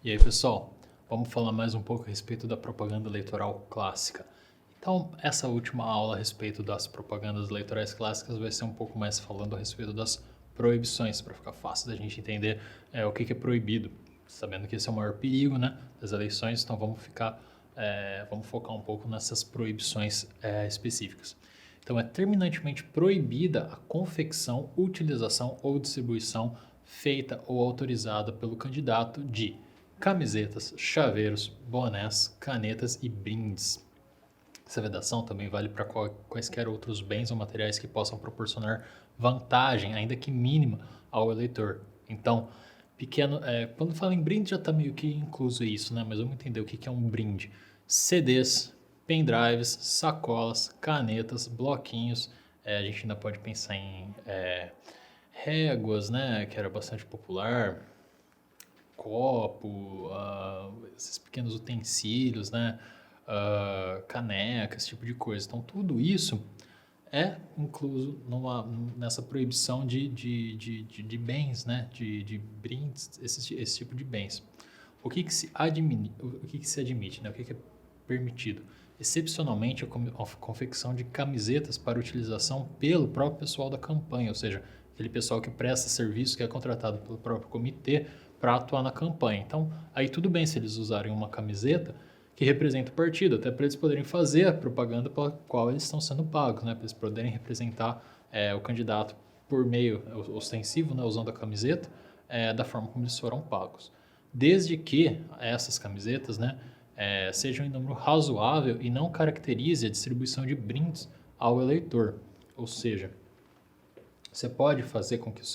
E aí, pessoal, vamos falar mais um pouco a respeito da propaganda eleitoral clássica. Então, essa última aula a respeito das propagandas eleitorais clássicas vai ser um pouco mais falando a respeito das proibições, para ficar fácil da gente entender o que é proibido, sabendo que esse é o maior perigo, né, das eleições. Então, vamos focar um pouco nessas proibições específicas. Então, é terminantemente proibida a confecção, utilização ou distribuição feita ou autorizada pelo candidato de camisetas, chaveiros, bonés, canetas e brindes. Essa vedação também vale para quaisquer outros bens ou materiais que possam proporcionar vantagem, ainda que mínima, ao eleitor. Então, quando fala em brinde já está meio que incluso isso, né? Mas vamos entender o que é um brinde. CDs, pendrives, sacolas, canetas, bloquinhos. A gente ainda pode pensar em réguas, né? Que era bastante popular, copo, esses pequenos utensílios, né? Caneca, esse tipo de coisa. Então, tudo isso é incluso nessa proibição de bens, né? De brindes, esse tipo de bens. O que se admite, né? O que é permitido? Excepcionalmente, a confecção de camisetas para utilização pelo próprio pessoal da campanha, ou seja, aquele pessoal que presta serviço, que é contratado pelo próprio comitê para atuar na campanha. Então, aí tudo bem se eles usarem uma camiseta que representa o partido, até para eles poderem fazer a propaganda pela qual eles estão sendo pagos, né? Para eles poderem representar o candidato por meio ostensivo, né? Usando a camiseta, da forma como eles foram pagos. Desde que essas camisetas, né? Sejam em número razoável e não caracterize a distribuição de brindes ao eleitor. Ou seja, você pode fazer com que os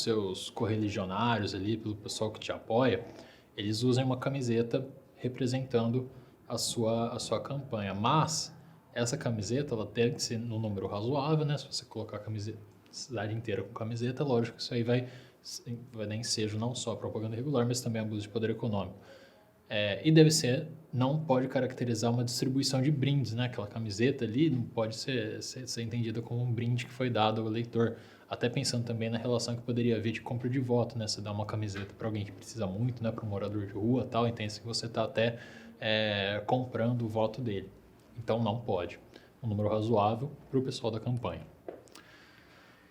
seus correligionários ali, pelo pessoal que te apoia, eles usem uma camiseta representando a sua campanha. Mas essa camiseta ela tem que ser num número razoável, né? Se você colocar a cidade inteira com camiseta, lógico que isso aí vai dar ensejo não só a propaganda regular, mas também abuso de poder econômico. E deve ser, não pode caracterizar uma distribuição de brindes, né? Aquela camiseta ali não pode ser entendida como um brinde que foi dado ao eleitor. Até pensando também na relação que poderia haver de compra de voto, né? Você dá uma camiseta para alguém que precisa muito, né? Para um morador de rua tal, entende-se que você está até comprando o voto dele. Então não pode. Um número razoável para o pessoal da campanha.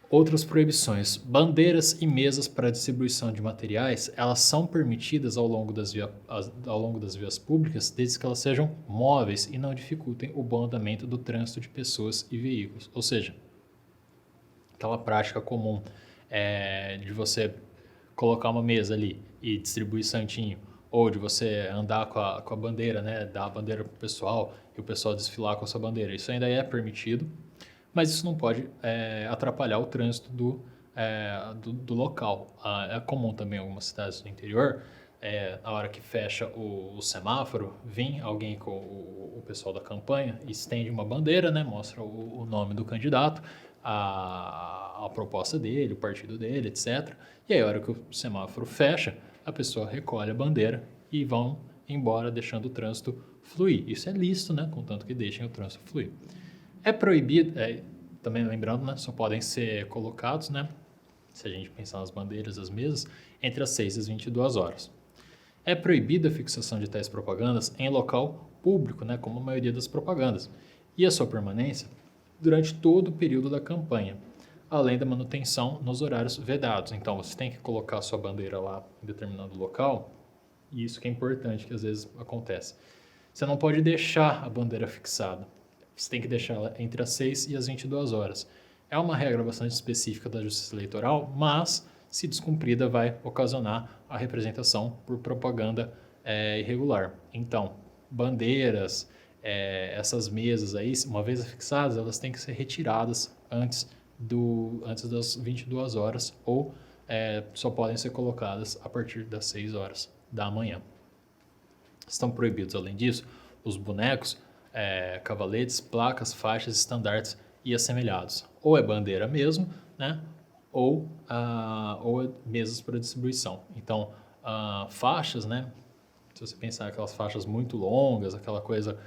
Outras proibições. Bandeiras e mesas para distribuição de materiais, elas são permitidas ao longo das vias públicas, desde que elas sejam móveis e não dificultem o bom andamento do trânsito de pessoas e veículos. Ou seja, aquela prática comum de você colocar uma mesa ali e distribuir santinho, ou de você andar com a bandeira, né, dar a bandeira pro pessoal e o pessoal desfilar com a sua bandeira. Isso ainda é permitido, mas isso não pode atrapalhar o trânsito do local. É comum também em algumas cidades do interior, na hora que fecha o semáforo, vem alguém com o pessoal da campanha, estende uma bandeira, né, mostra o nome do candidato, a proposta dele, o partido dele, etc. E aí, a hora que o semáforo fecha, a pessoa recolhe a bandeira e vão embora, deixando o trânsito fluir. Isso é lícito, né, contanto que deixem o trânsito fluir. É proibido, também lembrando, né, só podem ser colocados, né, se a gente pensar nas bandeiras, as mesas, entre as 6 e as 22 horas. É proibida a fixação de tais propagandas em local público, né, como a maioria das propagandas, e a sua permanência durante todo o período da campanha, além da manutenção nos horários vedados. Então, você tem que colocar a sua bandeira lá em determinado local, e isso que é importante, que às vezes acontece. Você não pode deixar a bandeira fixada. Você tem que deixar ela entre as 6 e as 22 horas. É uma regra bastante específica da Justiça Eleitoral, mas, se descumprida, vai ocasionar a representação por propaganda irregular. Então, bandeiras, essas mesas aí, uma vez fixadas, elas têm que ser retiradas antes das 22 horas ou só podem ser colocadas a partir das 6 horas da manhã. Estão proibidos, além disso, os bonecos, cavaletes, placas, faixas, estandartes e assemelhados. Ou é bandeira mesmo, né? Ou mesas para distribuição. Então, faixas, né? Se você pensar aquelas faixas muito longas, aquela coisa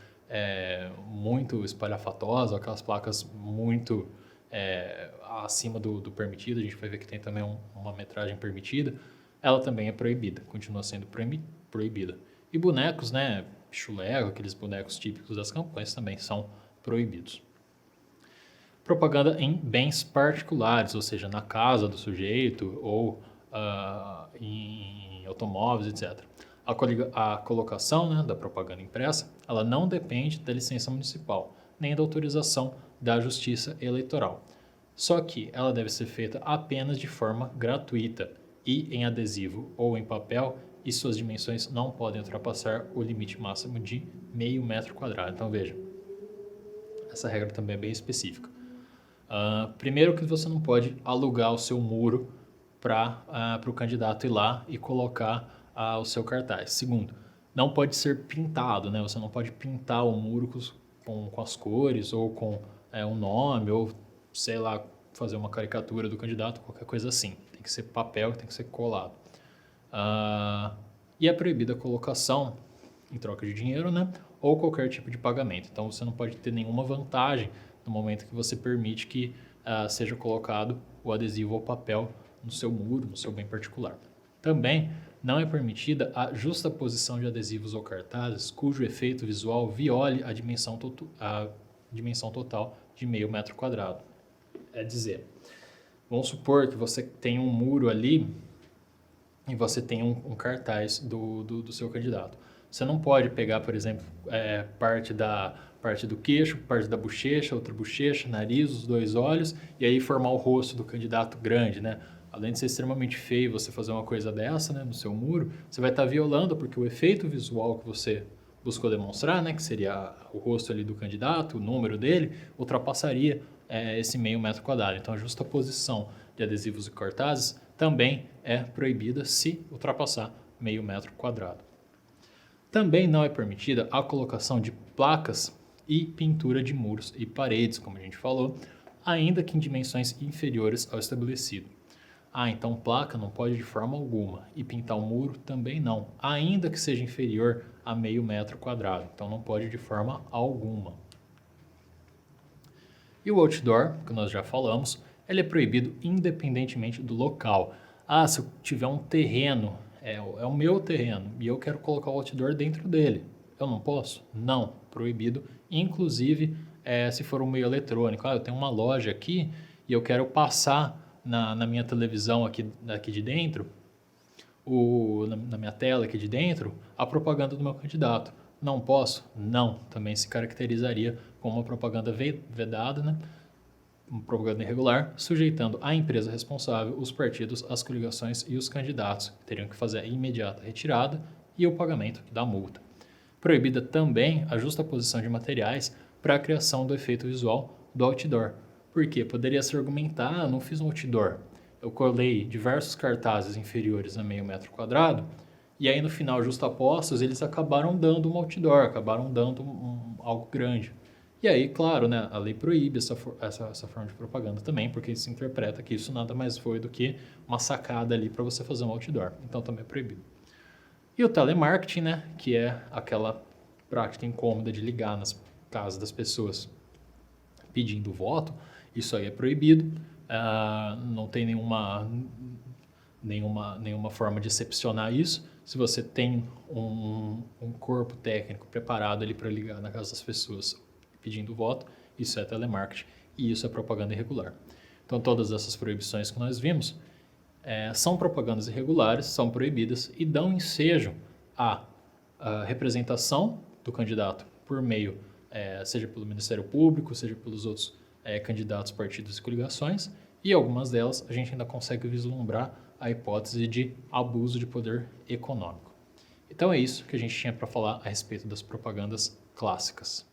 muito espalhafatosa, aquelas placas muito acima do permitido, a gente vai ver que tem também uma metragem permitida. ela também é proibida, continua sendo proibida. E bonecos, né, chulé, aqueles bonecos típicos das campanhas também são proibidos. Propaganda em bens particulares, ou seja, na casa do sujeito ou em automóveis, etc. A colocação, né, da propaganda impressa, ela não depende da licença municipal, nem da autorização da Justiça Eleitoral. Só que ela deve ser feita apenas de forma gratuita e em adesivo ou em papel, e suas dimensões não podem ultrapassar o limite máximo de meio metro quadrado. Então veja, essa regra também é bem específica. Primeiro que você não pode alugar o seu muro para o candidato ir lá e colocar o seu cartaz. Segundo, não pode ser pintado, né? Você não pode pintar o muro com as cores ou com um nome ou, sei lá, fazer uma caricatura do candidato, qualquer coisa assim. Tem que ser papel, tem que ser colado. E é proibida a colocação em troca de dinheiro, né? Ou qualquer tipo de pagamento. Então, você não pode ter nenhuma vantagem no momento que você permite que seja colocado o adesivo ou papel no seu muro, no seu bem particular. Também não é permitida a justaposição de adesivos ou cartazes cujo efeito visual viole a dimensão total de meio metro quadrado. É dizer, vamos supor que você tem um muro ali e você tem um cartaz do seu candidato. Você não pode pegar, por exemplo, parte do queixo, parte da bochecha, outra bochecha, nariz, os dois olhos, e aí formar o rosto do candidato grande, né? Além de ser extremamente feio você fazer uma coisa dessa, né, no seu muro, você vai estar violando, porque o efeito visual que você buscou demonstrar, né, que seria o rosto ali do candidato, o número dele, ultrapassaria esse meio metro quadrado. Então, a justaposição de adesivos e cartazes também é proibida se ultrapassar meio metro quadrado. Também não é permitida a colocação de placas e pintura de muros e paredes, como a gente falou, ainda que em dimensões inferiores ao estabelecido. Então placa não pode de forma alguma, e pintar o muro também não, ainda que seja inferior a meio metro quadrado, então não pode de forma alguma. E o outdoor, que nós já falamos, ele é proibido independentemente do local. Se eu tiver um terreno, é o meu terreno, e eu quero colocar o outdoor dentro dele, eu não posso? Não, proibido, inclusive se for um meio eletrônico. Eu tenho uma loja aqui e eu quero passar na minha televisão aqui de dentro, na minha tela aqui de dentro, a propaganda do meu candidato. Não posso? Não. Também se caracterizaria como uma propaganda vedada, né? Uma propaganda irregular, sujeitando a empresa responsável, os partidos, as coligações e os candidatos, que teriam que fazer a imediata retirada e o pagamento da multa. Proibida também a justaposição de materiais para a criação do efeito visual do outdoor. Por quê? Poderia se argumentar, não fiz um outdoor, eu colei diversos cartazes inferiores a meio metro quadrado, e aí no final, justapostos, eles acabaram dando um outdoor, acabaram dando algo grande. E aí, claro, né, a lei proíbe essa forma de propaganda também, porque se interpreta que isso nada mais foi do que uma sacada ali para você fazer um outdoor. Então também é proibido. E o telemarketing, né, que é aquela prática incômoda de ligar nas casas das pessoas pedindo voto, isso aí é proibido. Não tem nenhuma forma de excepcionar isso. Se você tem um corpo técnico preparado ali para ligar na casa das pessoas pedindo voto, isso é telemarketing e isso é propaganda irregular. Então, todas essas proibições que nós vimos são propagandas irregulares, são proibidas e dão ensejo à representação do candidato por meio, seja pelo Ministério Público, seja pelos outros candidatos, partidos e coligações, e algumas delas a gente ainda consegue vislumbrar a hipótese de abuso de poder econômico. Então é isso que a gente tinha para falar a respeito das propagandas clássicas.